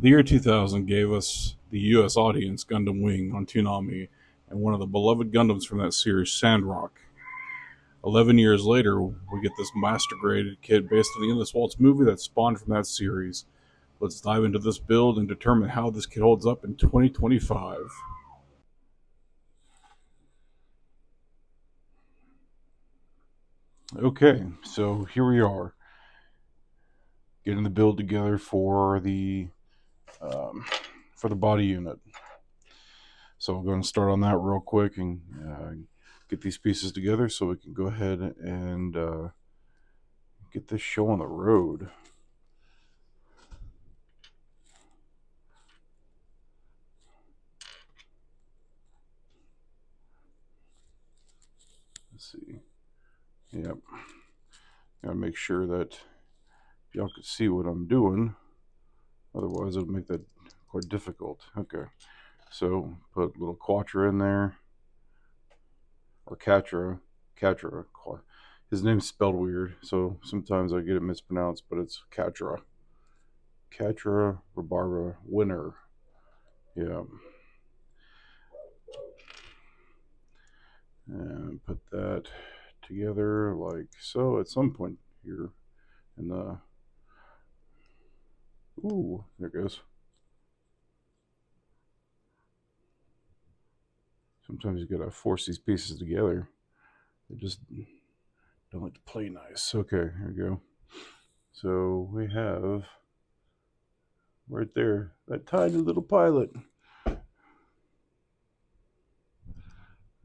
The year 2000 gave us the US audience Gundam Wing on Toonami and one of the beloved Gundams from that series, Sandrock. 11 years later, we get this master graded kid based on the Endless Waltz movie that spawned from that series. Let's dive into this build and determine how this kid holds up in 2025. Okay, so here we are, getting the build together um, for the body unit. So we're going to start on that real quick and get these pieces together so we can go ahead and get this show on the road. Let's see. Yep. Gotta make sure that y'all can see what I'm doing. Otherwise, it'll make that quite difficult. Okay. So put a little Quattro in there. Or Catra. Catra. His name's spelled weird, so sometimes I get it mispronounced, but it's Catra. Catra Rhabarber Winner. Yeah. And put that together like so at some point here in the... Ooh, there it goes. Sometimes you gotta force these pieces together. They just don't like to play nice. Okay, here we go. So we have right there that tiny little pilot.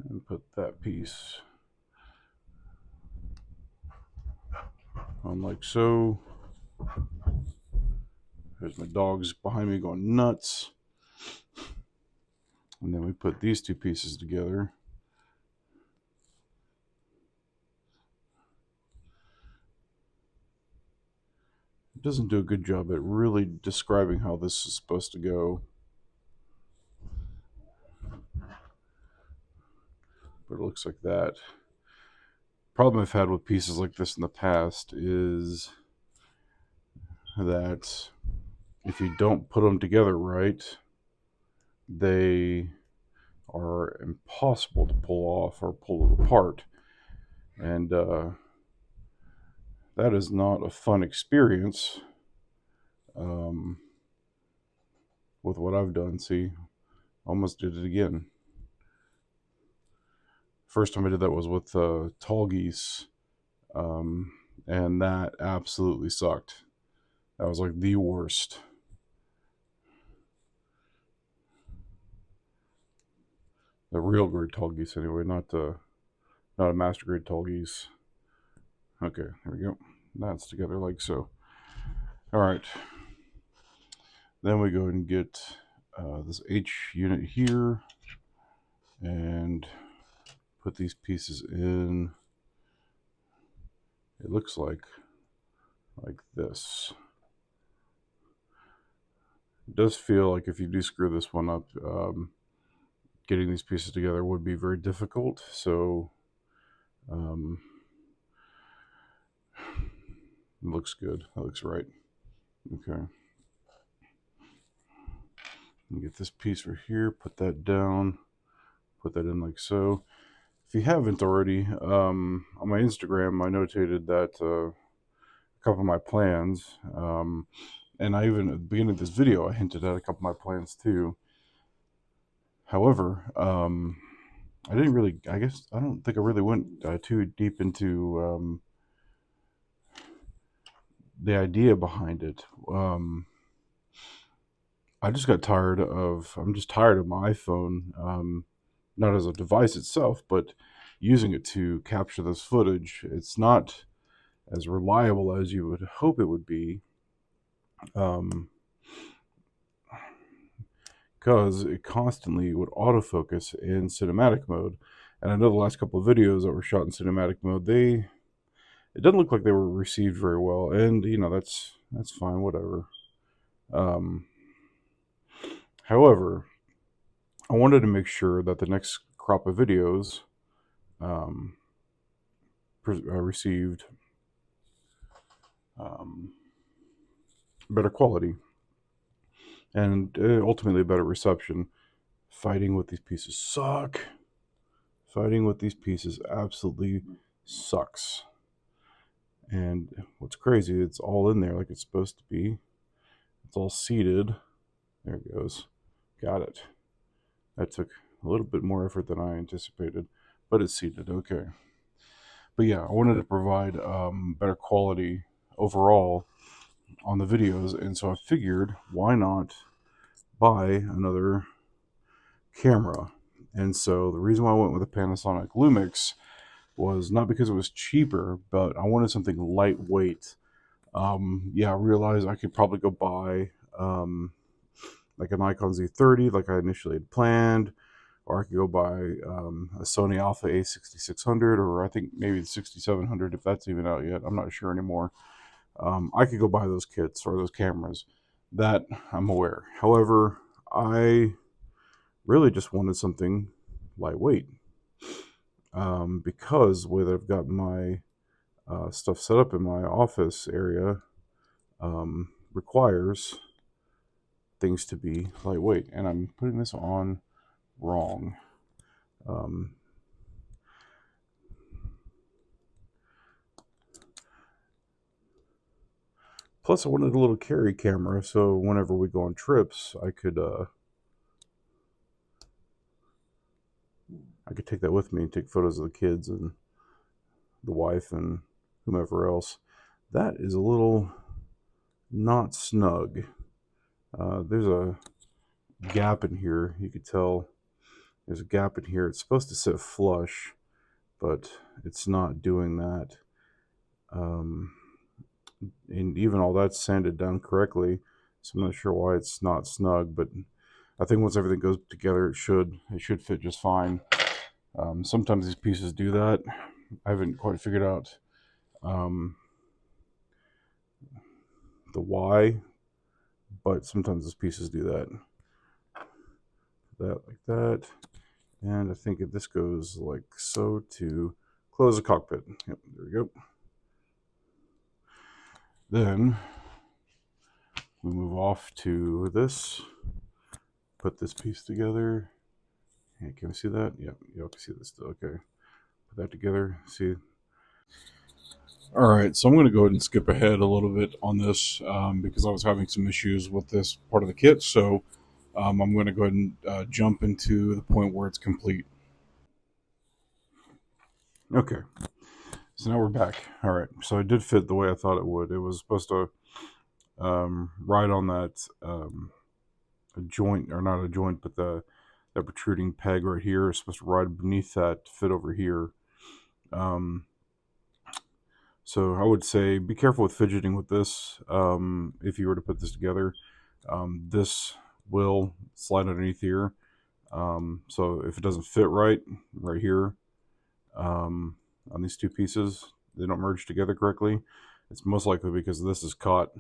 And put that piece on like so. There's my dogs behind me going nuts. And then we put these two pieces together. It doesn't do a good job at really describing how this is supposed to go. But it looks like that. Problem I've had with pieces like this in the past is that if you don't put them together right, they are impossible to pull off or pull apart. And that is not a fun experience with what I've done. See, almost did it again. First time I did that was with Tall Geese, and that absolutely sucked. That was like the worst. The real grade Tall Geese, anyway, not a master grade Tall Geese. Okay, there we go. That's together like so. All right. Then we go and get this H unit here and put these pieces in. It looks like this. It does feel like if you do screw this one up, getting these pieces together would be very difficult. So it looks good. That looks right. Okay. Get this piece right here, put that down, put that in like so. If you haven't already, on my Instagram, I notated that a couple of my plans, and I even at the beginning of this video, I hinted at a couple of my plans too. However, I didn't really, I don't think I really went too deep into the idea behind it. I just got tired of, I'm just tired of my iPhone, not as a device itself, but using it to capture this footage. It's not as reliable as you would hope it would be, because it constantly would autofocus in cinematic mode. And I know the last couple of videos that were shot in cinematic mode, it doesn't look like they were received very well. And you know, that's fine, whatever. However, I wanted to make sure that the next crop of videos received better quality. and ultimately a better reception. Fighting with these pieces suck. Fighting with these pieces absolutely sucks. And what's crazy, it's all in there like it's supposed to be. It's all seated. There it goes. Got it. That took a little bit more effort than I anticipated, but it's seated. Okay. But yeah, I wanted to provide better quality overall on the videos, and so I figured, why not buy another camera? And so the reason why I went with a Panasonic Lumix was not because it was cheaper, but I wanted something lightweight. Yeah, I realized I could probably go buy like a Nikon Z30 like I initially had planned, or I could go buy a Sony Alpha A6600, or I think maybe the 6700 if that's even out yet. I'm not sure anymore. I could go buy those kits or those cameras. That I'm aware. However, I really just wanted something lightweight because the way that I've got my stuff set up in my office area requires things to be lightweight, and I'm putting this on wrong. Plus, I wanted a little carry camera, so whenever we go on trips, I could take that with me and take photos of the kids and the wife and whomever else. That is a little not snug. There's a gap in here. You could tell there's a gap in here. It's supposed to sit flush, but it's not doing that. And even all that's sanded down correctly, so I'm not sure why it's not snug, but I think once everything goes together, it should fit just fine. Sometimes these pieces do that. I haven't quite figured out the why, but sometimes these pieces do that. That like that, and I think this goes like so to close the cockpit. Yep, there we go. Then we move off to this. Put this piece together. Hey, can we see that? Yep, y'all can see this still. Okay, put that together. See. All right, so I'm going to go ahead and skip ahead a little bit on this because I was having some issues with this part of the kit. So I'm going to go ahead and jump into the point where it's complete. Okay, so now we're back. All right, so it did fit the way I thought it would. It was supposed to ride on that a joint, or not a joint, but that protruding peg right here is supposed to ride beneath that to fit over here. So I would say be careful with fidgeting with this. If you were to put this together, this will slide underneath here. So if it doesn't fit right here, on these two pieces, they don't merge together correctly, it's most likely because this is caught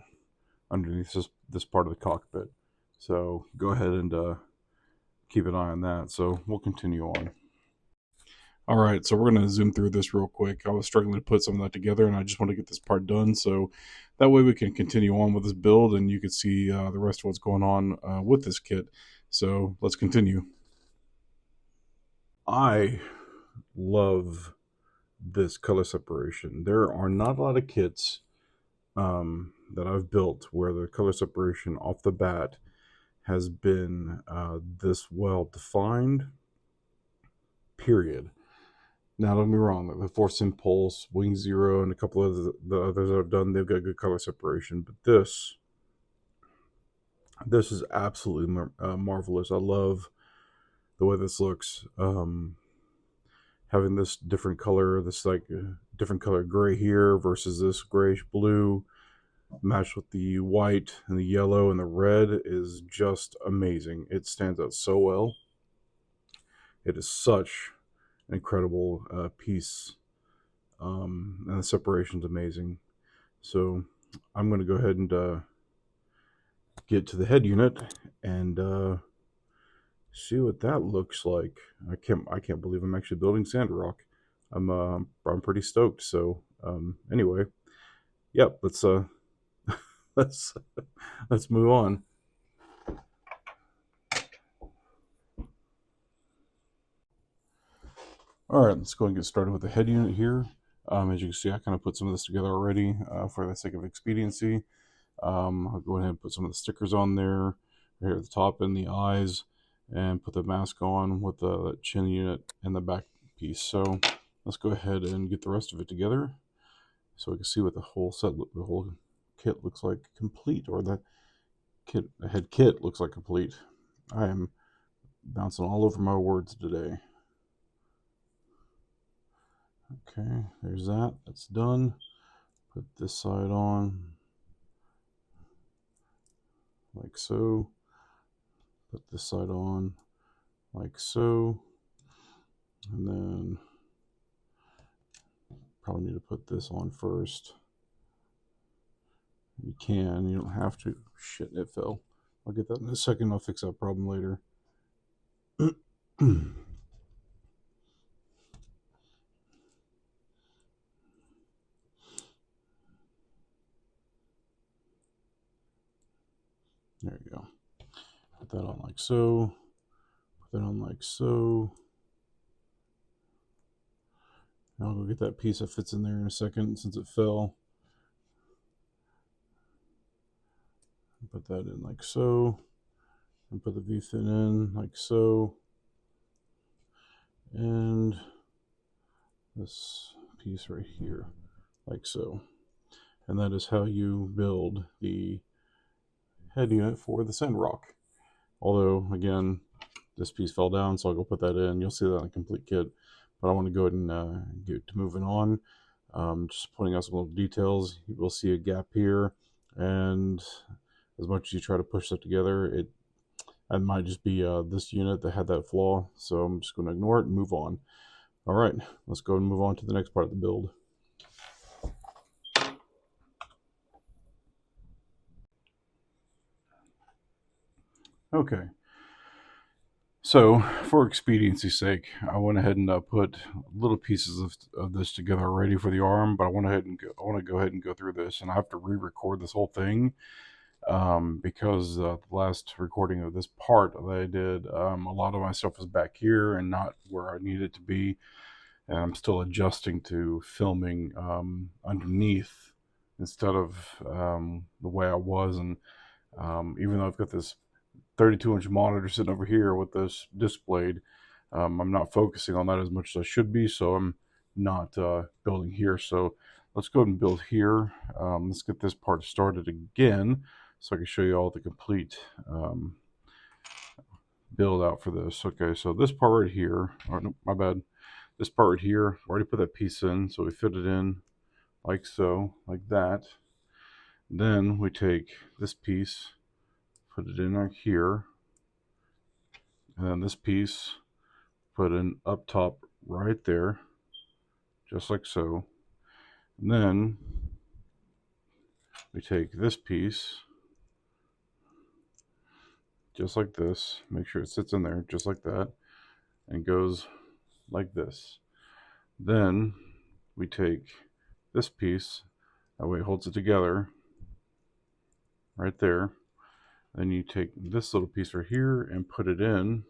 underneath this part of the cockpit. So go ahead and keep an eye on that. So we'll continue on. All right, so we're going to zoom through this real quick. I was struggling to put some of that together, and I just want to get this part done, so that way we can continue on with this build, and you can see the rest of what's going on with this kit. So let's continue. I love this color separation. There are not a lot of kits that I've built where the color separation off the bat has been this well defined, period. Now, don't get me wrong, the Force Impulse, Wing Zero, and a couple of the others that I've done, they've got good color separation. But this is absolutely marvelous. I love the way this looks. Having this different color, this like different color gray here versus this grayish blue, matched with the white and the yellow and the red, is just amazing. It stands out so well. It is such an incredible piece, and the separation's amazing. So I'm going to go ahead and get to the head unit and see what that looks like. I can't believe I'm actually building Sandrock. I'm pretty stoked. So anyway, yep. Let's let's move on. Alright, let's go and get started with the head unit here. As you can see, I kind of put some of this together already for the sake of expediency. I'll go ahead and put some of the stickers on there, right here at the top and the eyes, and put the mask on with the chin unit and the back piece. So let's go ahead and get the rest of it together so we can see what the whole kit looks like complete, or the head kit looks like complete. I am bouncing all over my words today. Okay, there's that. That's done. Put this side on like so. Put this side on like so. And then probably need to put this on first. You can, you don't have to. Shit, it fell. I'll get that in a second. I'll fix that problem later. There you go. Put that on like so. Put that on like so. Now I'll go get that piece that fits in there in a second since it fell. Put that in like so. And put the V-fin in like so. And this piece right here like so. And that is how you build the head unit for the Sandrock. Although, again, this piece fell down, so I'll go put that in. You'll see that in a complete kit. But I want to go ahead and get to moving on. Just pointing out some little details. You will see a gap here. And as much as you try to push that together, it might just be this unit that had that flaw. So I'm just going to ignore it and move on. All right, let's go and move on to the next part of the build. Okay, so for expediency's sake, I went ahead and put little pieces of this together already for the arm, but I want to go ahead and go through this, and I have to re-record this whole thing because the last recording of this part that I did, a lot of my stuff was back here and not where I needed it to be, and I'm still adjusting to filming underneath instead of the way I was, and even though I've got this 32-inch monitor sitting over here with this displayed, I'm not focusing on that as much as I should be, so I'm not building here. So let's go ahead and build here. Let's get this part started again so I can show you all the complete build out for this. Okay, so this part right here, oh no, my bad, this part right here, I already put that piece in, so we fit it in like so, like that. Then we take this piece, put it in right here, and then this piece, put in up top right there, just like so. And then we take this piece, just like this, make sure it sits in there just like that, and goes like this. Then we take this piece, that way it holds it together, right there. Then you take this little piece right here and put it in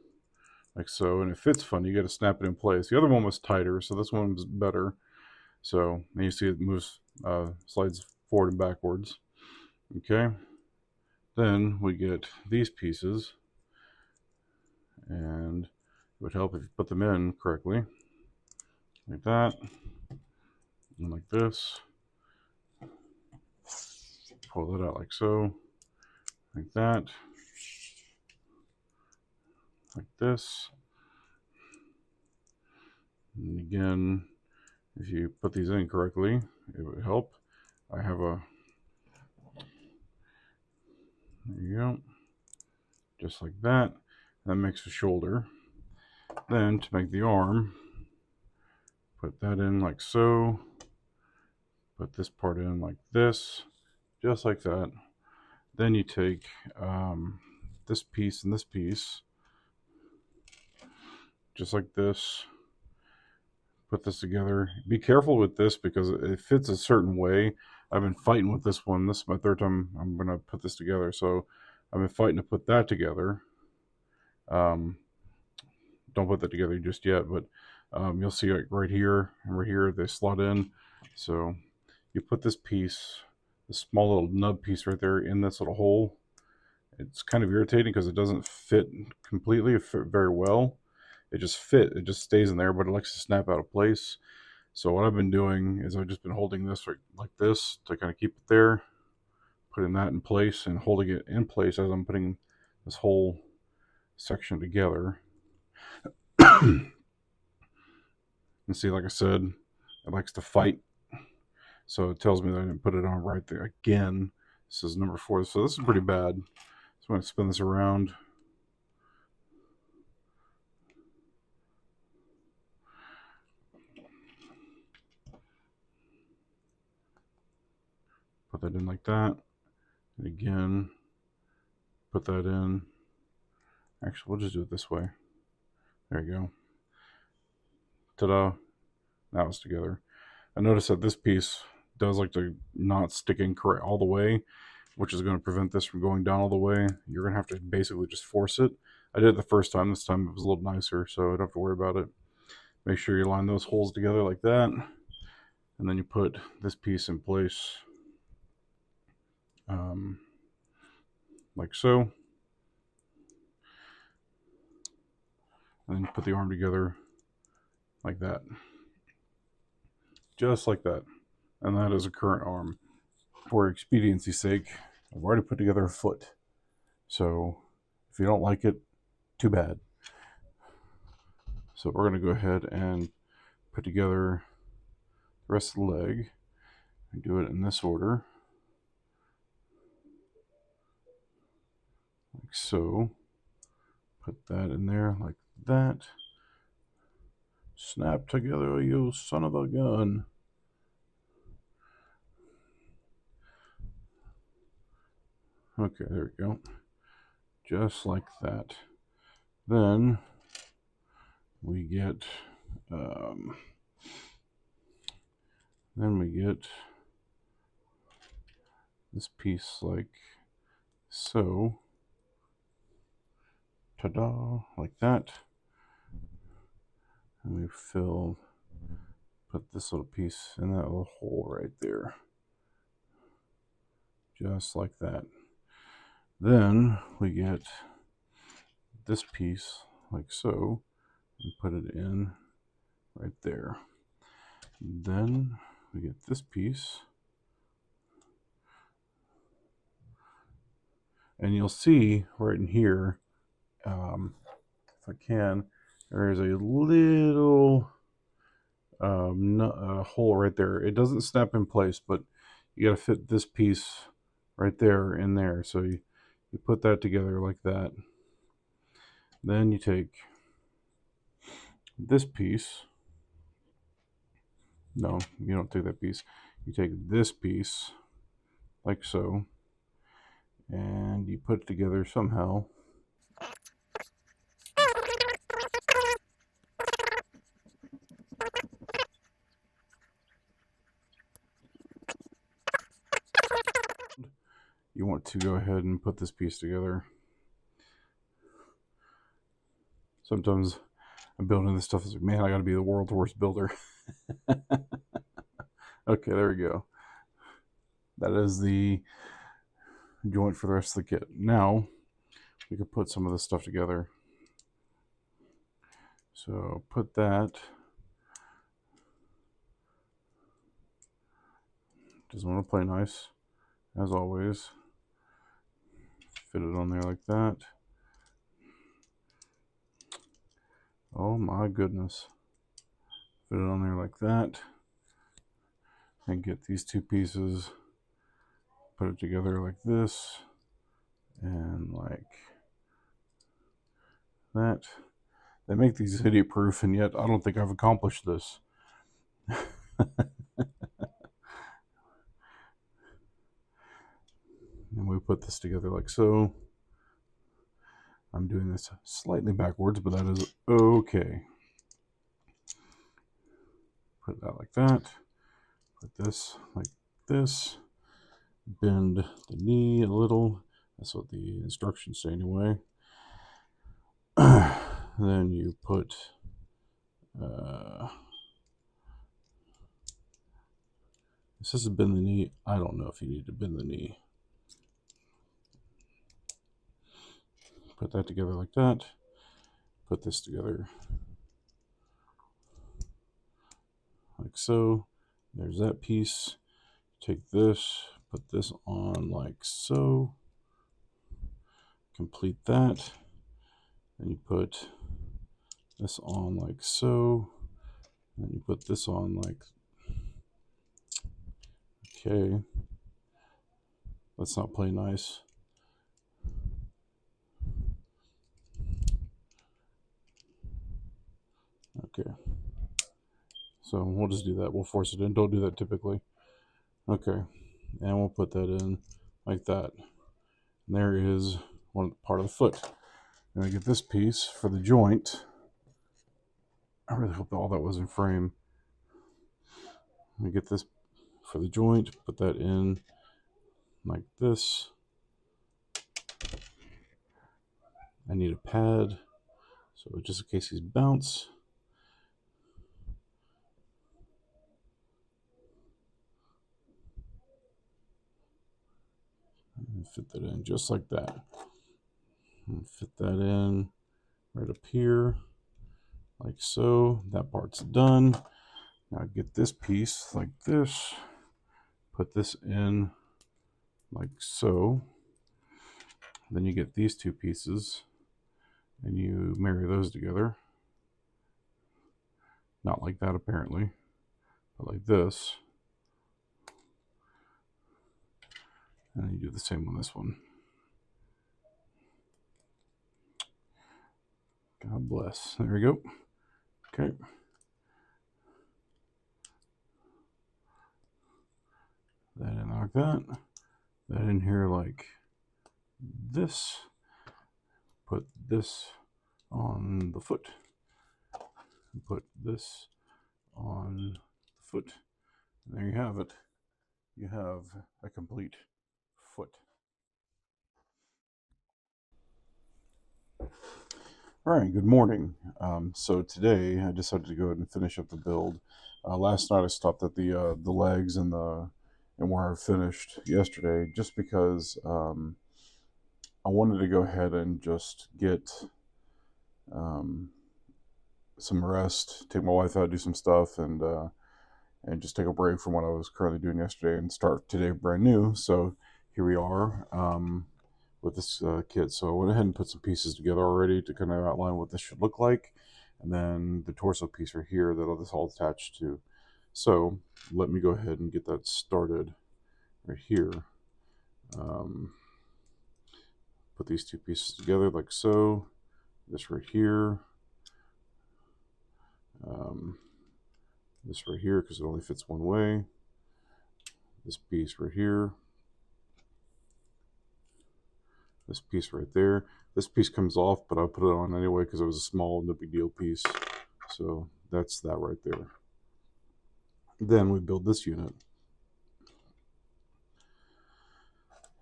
like so, and it fits funny. You got to snap it in place. The other one was tighter, so this one was better. So then you see it moves, slides forward and backwards. Okay. Then we get these pieces, and it would help if you put them in correctly, like that, and like this. Pull that out like so, like that, like this. And again, if you put these in correctly, it would help. I have a, there you go, just like that. That makes the shoulder. Then to make the arm, put that in like so, put this part in like this, just like that. Then you take this piece and this piece, just like this, put this together. Be careful with this because it fits a certain way. I've been fighting with this one. This is my third time I'm going to put this together, so I've been fighting to put that together. Don't put that together just yet, but You'll see like right here and right here they slot in. So you put this piece, this small little nub piece right there in this little hole. It's kind of irritating because it doesn't fit completely, fit very well. It just stays in there, but it likes to snap out of place. So what I've been doing is I've just been holding this like this to kind of keep it there, putting that in place and holding it in place as I'm putting this whole section together. And see, like I said, it likes to fight. So it tells me that I didn't put it on right there again. This is number 4. So this is pretty bad. So I'm going to spin this around. Put that in like that. And again, put that in. Actually, we'll just do it this way. There you go. Ta-da. Now it's together. I noticed that this piece does like to not stick in correct all the way, which is going to prevent this from going down all the way. You're going to have to basically just force it. I did it the first time. This time it was a little nicer, so I don't have to worry about it. Make sure you line those holes together like that. And then you put this piece in place like so. And then you put the arm together like that. Just like that. And that is a current arm. For expediency's sake, I've already put together a foot. So if you don't like it, too bad. So we're going to go ahead and put together the rest of the leg and do it in this order. Like so. Put that in there like that. Snap together, you son of a gun. Okay, there we go. Just like that. Then we get this piece like so. Ta-da, like that. And we put this little piece in that little hole right there. Just like that. Then we get this piece like so and put it in right there. Then we get this piece. And you'll see right in here, if I can, there is a little hole right there. It doesn't snap in place, but you got to fit this piece right there in there. So you put that together like that. Then you take this piece. No, you don't take that piece. You take this piece like so, and you put it together somehow. You want to go ahead and put this piece together. Sometimes I'm building this stuff. It's like, man, I got to be the world's worst builder. Okay, there we go. That is the joint for the rest of the kit. Now we can put some of this stuff together. So put that. Just want to play nice, as always. Fit it on there like that. Oh my goodness. Fit it on there like that. And get these two pieces, put it together like this, and like that. They make these idiot proof, and yet I don't think I've accomplished this. And we put this together like so. I'm doing this slightly backwards, but that is okay. Put that like that. Put this like this. Bend the knee a little. That's what the instructions say anyway. Then you put This says to bend the knee. I don't know if you need to bend the knee. Put that together like that. Put this together like so. There's that piece. Take this, put this on like so. Complete that. Then you put this on like so. And you put this on like, okay. Let's not play nice. Okay. So we'll just do that. We'll force it in. Don't do that typically. Okay. And we'll put that in like that. And there is one part of the foot. And I get this piece for the joint. I really hope all that was in frame. I get this for the joint, put that in like this. I need a pad, so just in case he's bounce. And fit that in just like that. And fit that in right up here, like so. That part's done. Now get this piece like this. Put this in like so. Then you get these two pieces and you marry those together. Not like that apparently, but like this. And you do the same on this one. God bless. There we go. Okay. That in like that. That in here like this. Put this on the foot. Put this on the foot. And there you have it. You have a complete foot. All right, good morning. So today I decided to go ahead and finish up the build. Last night I stopped at the legs and where I finished yesterday, just because I wanted to go ahead and just get some rest, take my wife out, do some stuff, and just take a break from what I was currently doing yesterday and start today brand new. So here we are with this kit. So I went ahead and put some pieces together already to kind of outline what this should look like, and then the torso piece right here that this all attached to. So let me go ahead and get that started right here. Put these two pieces together like so. This right here. This right here, because it only fits one way. This piece right here. This piece right there. This piece comes off, but I'll put it on anyway because it was a small, no big deal piece. So that's that right there. Then we build this unit.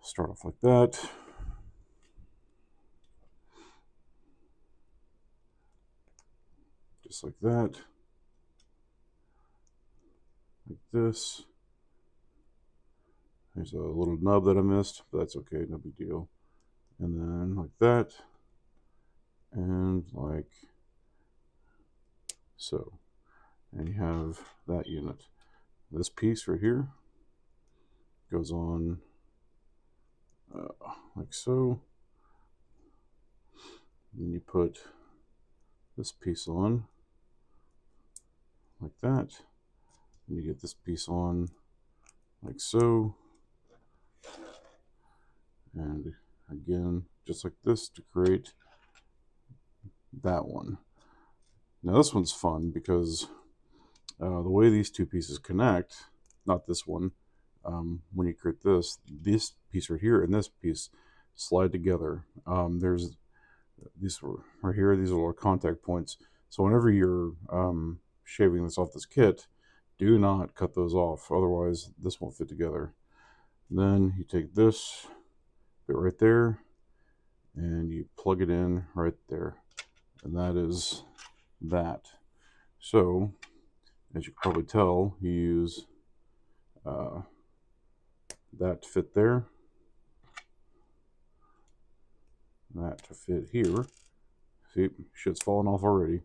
Start off like that. Just like that. Like this. There's a little nub that I missed, but that's okay, no big deal. And then like that. And like so. And you have that unit. This piece right here goes on like so. Then you put this piece on like that. And you get this piece on like so. And again, just like this to create that one. Now this one's fun because the way these two pieces connect, not this one, when you create this piece right here and this piece slide together. There's these right here, these are little contact points. So whenever you're shaving this off this kit, do not cut those off, otherwise this won't fit together. And then you take this bit right there and you plug it in right there, and that is that. So, as you can probably tell, you use that to fit there, that to fit here. See, shit's falling off already.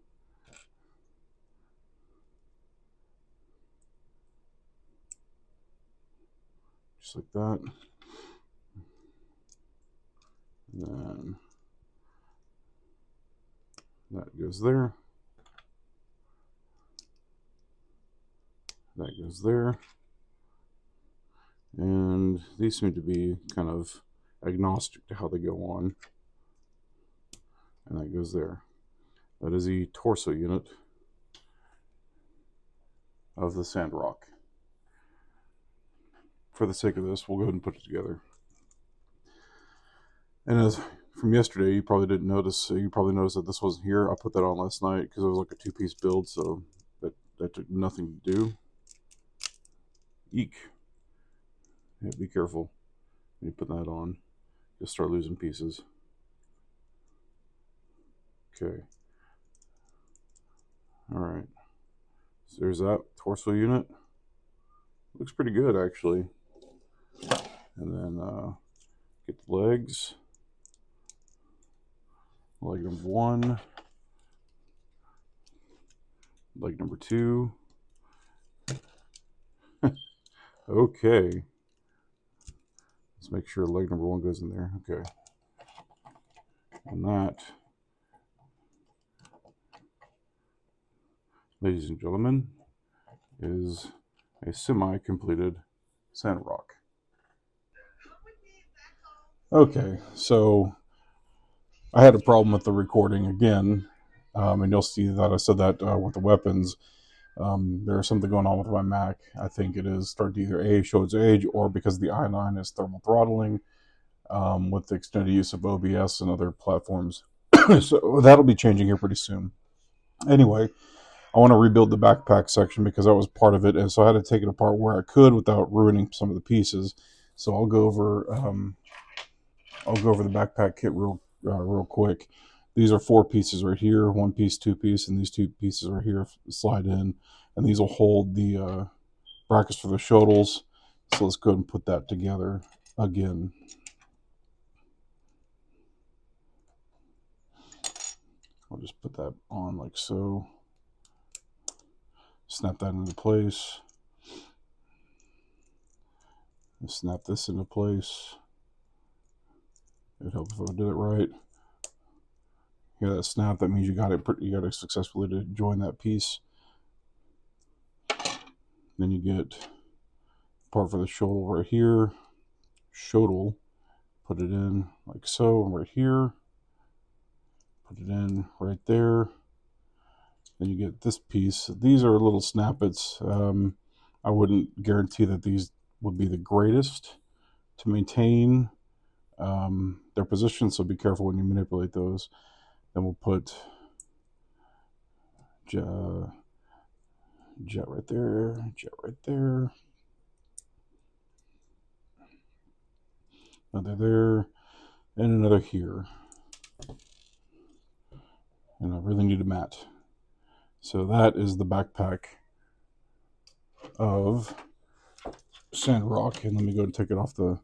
Just like that. And then that goes there. That goes there. And these seem to be kind of agnostic to how they go on. And that goes there. That is the torso unit of the Sandrock. For the sake of this, we'll go ahead and put it together. And as from yesterday, you probably didn't notice, so you probably noticed that this wasn't here. I put that on last night because it was like a two-piece build, so that took nothing to do. Eek. Yeah, be careful when you put that on. You'll start losing pieces. Okay. Alright. So there's that torso unit. Looks pretty good, actually. And then get the legs. Leg number 1. Leg number 2. Okay. Let's make sure leg number 1 goes in there. Okay. And that, ladies and gentlemen, is a semi-completed Sandrock. Okay, so I had a problem with the recording again, and you'll see that I said that with the weapons. There's something going on with my Mac. I think it is starting to either A, show its age, or because the i9 is thermal throttling with the extended use of OBS and other platforms. So that'll be changing here pretty soon. Anyway, I want to rebuild the backpack section because that was part of it, and so I had to take it apart where I could without ruining some of the pieces. So I'll go over the backpack kit real quick. These are 4 pieces right here, 1 piece, 2 piece, and these 2 pieces right here slide in, and these will hold the brackets for the shuttles. So let's go ahead and put that together again. I'll just put that on like so. Snap that into place. And snap this into place. It helps if I did it right. Hear that snap? That means you got it successfully to join that piece. Then you get part for the shuttle right here. Shuttle, put it in like so, right here. Put it in right there. Then you get this piece. These are little snippets. I wouldn't guarantee that these would be the greatest to maintain their position, so be careful when you manipulate those. Then we'll put jet right there, jet right there, another there, and another here. And I really need a mat. So that is the backpack of Sandrock. And let me go and take it off the...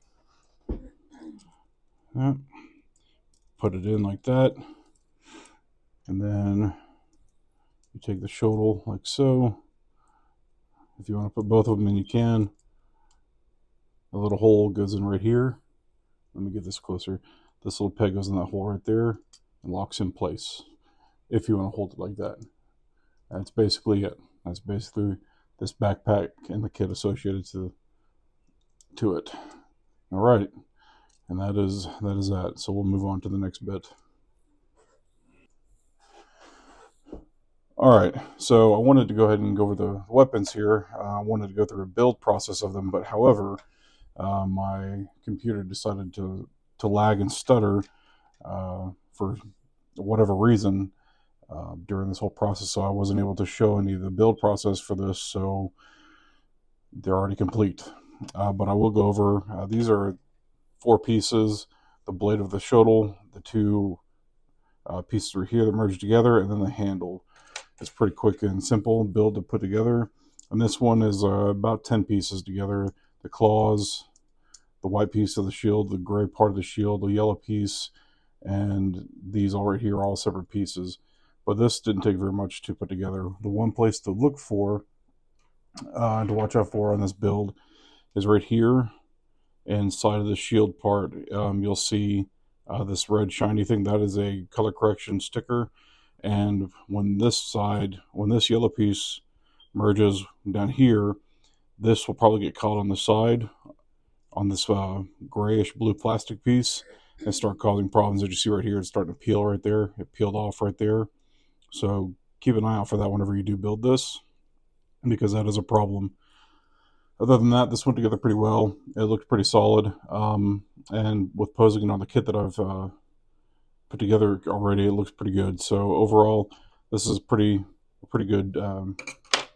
Put it in like that. And then you take the shuttle like so. If you want to put both of them in, you can. A little hole goes in right here. Let me get this closer. This little peg goes in that hole right there and locks in place if you want to hold it like that. That's basically it. That's basically this backpack and the kit associated to it. All right, and that is that. So we'll move on to the next bit. All right, so I wanted to go ahead and go over the weapons here. I wanted to go through a build process of them, but however, my computer decided to lag and stutter for whatever reason during this whole process, so I wasn't able to show any of the build process for this, so they're already complete. But I will go over, these are 4 pieces, the blade of the shuttle, the 2 pieces are here that merge together, and then the handle. It's pretty quick and simple build to put together. And this one is about 10 pieces together. The claws, the white piece of the shield, the gray part of the shield, the yellow piece, and these all right here are all separate pieces. But this didn't take very much to put together. The one place to look for, to watch out for on this build, is right here inside of the shield part. You'll see this red shiny thing. That is a color correction sticker. And when this yellow piece merges down here, this will probably get caught on the side on this grayish blue plastic piece and start causing problems. As you see right here, it's starting to peel right there. It peeled off right there. So keep an eye out for that whenever you do build this, because that is a problem. Other than that, this went together pretty well. It looked pretty solid. And with posing it on the kit that I've put together already, it looks pretty good. So overall, this is a pretty good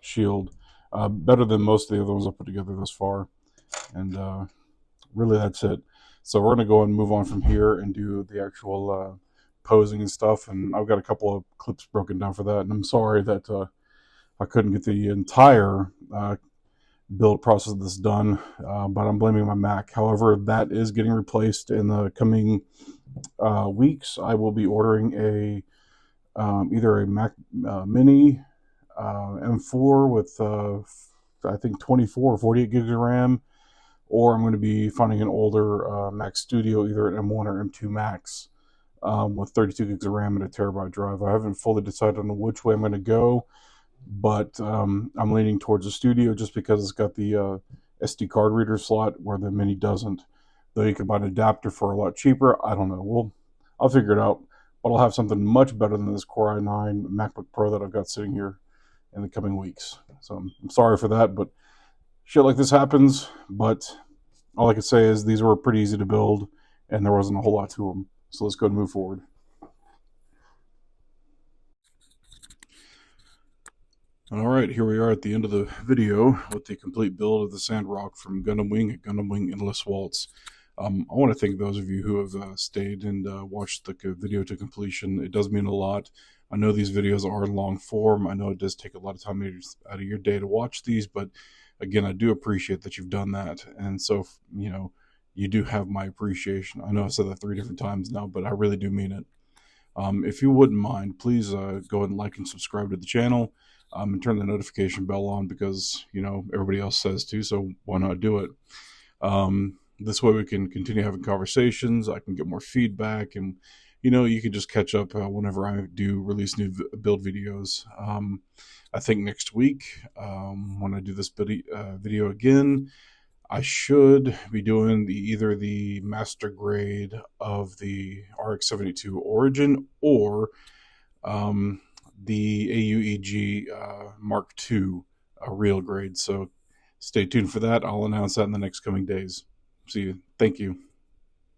shield. Better than most of the other ones I've put together thus far. And really, that's it. So we're going to go and move on from here and do the actual posing and stuff. And I've got a couple of clips broken down for that. And I'm sorry that I couldn't get the entire build process of this done, but I'm blaming my Mac. However, that is getting replaced in the coming weeks. I will be ordering either a Mac Mini M4 with I think 24 or 48 gigs of RAM, or I'm going to be finding an older Mac Studio, either an M1 or M2 Max with 32 gigs of RAM and a terabyte drive. I haven't fully decided on which way I'm going to go, but I'm leaning towards the Studio just because it's got the SD card reader slot where the Mini doesn't. Though you can buy an adapter for a lot cheaper. I don't know. I'll figure it out. But I'll have something much better than this Core i9 MacBook Pro that I've got sitting here in the coming weeks. So I'm sorry for that, but shit like this happens. But all I can say is these were pretty easy to build, and there wasn't a whole lot to them. So let's go and move forward. Alright, here we are at the end of the video with the complete build of the Sandrock from Gundam Wing at Gundam Wing Endless Waltz. I want to thank those of you who have stayed and watched the video to completion. It does mean a lot. I know these videos are in long form. I know it does take a lot of time out of your day to watch these, but again, I do appreciate that you've done that. And so, you do have my appreciation. I know I said that 3 different times now, but I really do mean it. If you wouldn't mind, please go ahead and like and subscribe to the channel. And turn the notification bell on, because everybody else says to, so why not do it? This way we can continue having conversations. I can get more feedback, and you can just catch up whenever I do release new build videos. I think next week, when I do this video again, I should be doing either the master grade of the RX-72 Origin, or the AUEG Mark II real grade. So stay tuned for that. I'll announce that in the next coming days. See you. Thank you.